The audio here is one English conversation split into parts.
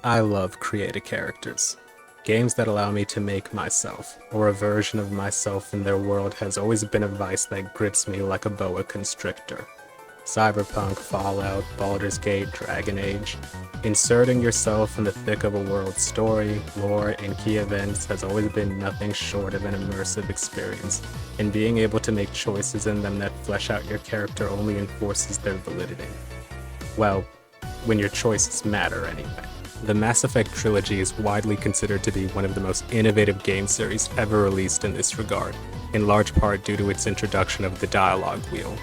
I love creative characters. Games that allow me to make myself, or a version of myself in their world has always been a vice that grips me like a boa constrictor. Cyberpunk, Fallout, Baldur's Gate, Dragon Age. Inserting yourself in the thick of a world's story, lore, and key events has always been nothing short of an immersive experience, and being able to make choices in them that flesh out your character only enforces their validity. Well, when your choices matter anyway. The Mass Effect trilogy is widely considered to be one of the most innovative game series ever released in this regard, in large part due to its introduction of the dialogue wheel.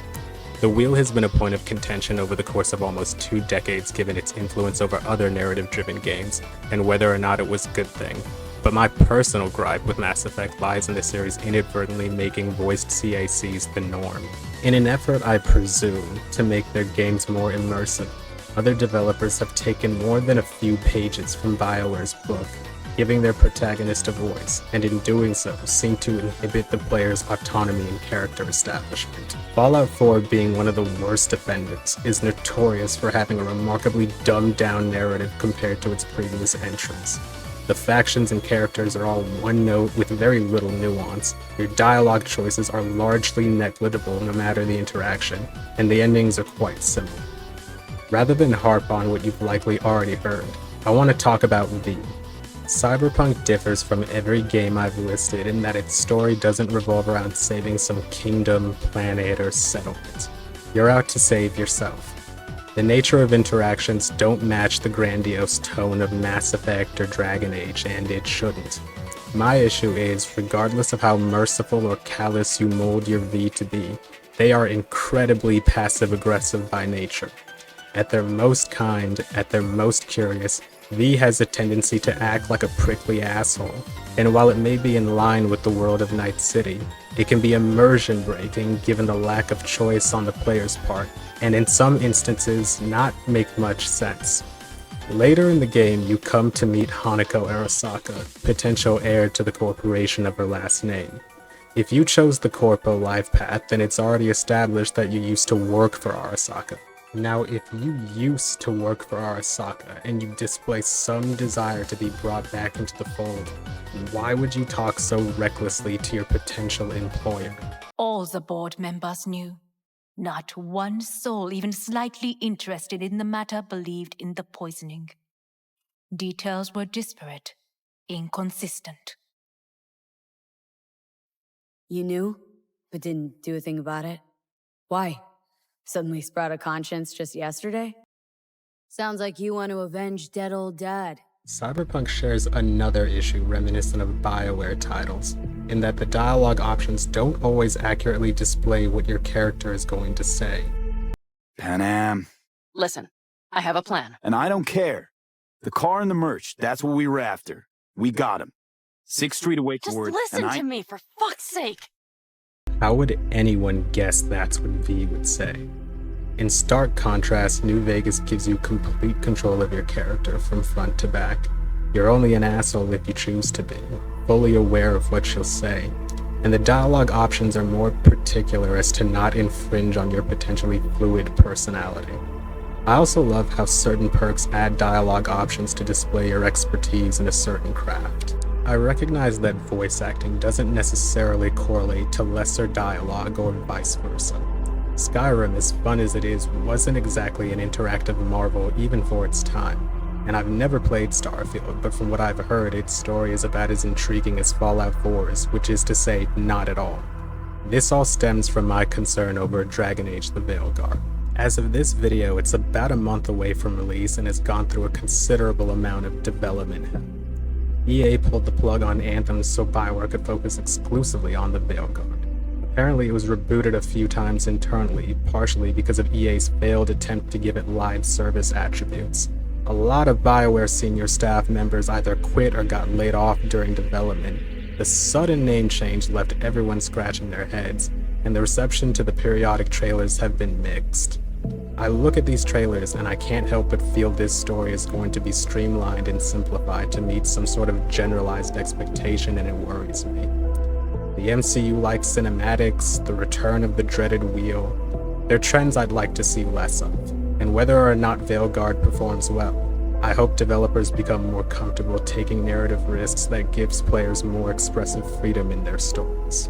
The wheel has been a point of contention over the course of almost 2 decades given its influence over other narrative-driven games, and whether or not it was a good thing. But my personal gripe with Mass Effect lies in the series inadvertently making voiced CACs the norm. In an effort, I presume, to make their games more immersive, other developers have taken more than a few pages from Bioware's book, giving their protagonist a voice, and in doing so seem to inhibit the player's autonomy and character establishment. Fallout 4, being one of the worst offenders, is notorious for having a remarkably dumbed-down narrative compared to its previous entrants. The factions and characters are all one note with very little nuance, your dialogue choices are largely negligible no matter the interaction, and the endings are quite similar. Rather than harp on what you've likely already heard, I want to talk about V. Cyberpunk differs from every game I've listed in that its story doesn't revolve around saving some kingdom, planet, or settlement. You're out to save yourself. The nature of interactions don't match the grandiose tone of Mass Effect or Dragon Age, and it shouldn't. My issue is, regardless of how merciful or callous you mold your V to be, they are incredibly passive-aggressive by nature. At their most kind, at their most curious, V has a tendency to act like a prickly asshole, and while it may be in line with the world of Night City, it can be immersion breaking given the lack of choice on the player's part, and in some instances not make much sense. Later in the game, you come to meet Hanako Arasaka, potential heir to the corporation of her last name. If you chose the Corpo life path, then it's already established that you used to work for Arasaka. Now, if you used to work for Arasaka and you display some desire to be brought back into the fold, why would you talk so recklessly to your potential employer? All the board members knew. Not one soul even slightly interested in the matter believed in the poisoning. Details were disparate, inconsistent. You knew, but didn't do a thing about it? Why? Suddenly sprout a conscience just yesterday? Sounds like you want to avenge dead old dad. Cyberpunk shares another issue reminiscent of Bioware titles, in that the dialogue options don't always accurately display what your character is going to say. Panam. Listen, I have a plan. And I don't care. The car and the merch, that's what we were after. We got him. 6th Street away Just forward. listen to me, for fuck's sake! How would anyone guess that's what V would say? In stark contrast, New Vegas gives you complete control of your character from front to back. You're only an asshole if you choose to be, fully aware of what she'll say, and the dialogue options are more particular as to not infringe on your potentially fluid personality. I also love how certain perks add dialogue options to display your expertise in a certain craft. I recognize that voice acting doesn't necessarily correlate to lesser dialogue or vice versa. Skyrim, as fun as it is, wasn't exactly an interactive marvel even for its time. And I've never played Starfield, but from what I've heard, its story is about as intriguing as Fallout 4's, which is to say, not at all. This all stems from my concern over Dragon Age the Veilguard. As of this video, it's about a month away from release and has gone through a considerable amount of development hell. EA pulled the plug on Anthem so Bioware could focus exclusively on the Veilguard. Apparently it was rebooted a few times internally, partially because of EA's failed attempt to give it live service attributes. A lot of Bioware senior staff members either quit or got laid off during development. The sudden name change left everyone scratching their heads, and the reception to the periodic trailers have been mixed. I look at these trailers and I can't help but feel this story is going to be streamlined and simplified to meet some sort of generalized expectation, and it worries me. The MCU likes cinematics, the return of the dreaded wheel. They're trends I'd like to see less of, and whether or not Veilguard performs well, I hope developers become more comfortable taking narrative risks that gives players more expressive freedom in their stories.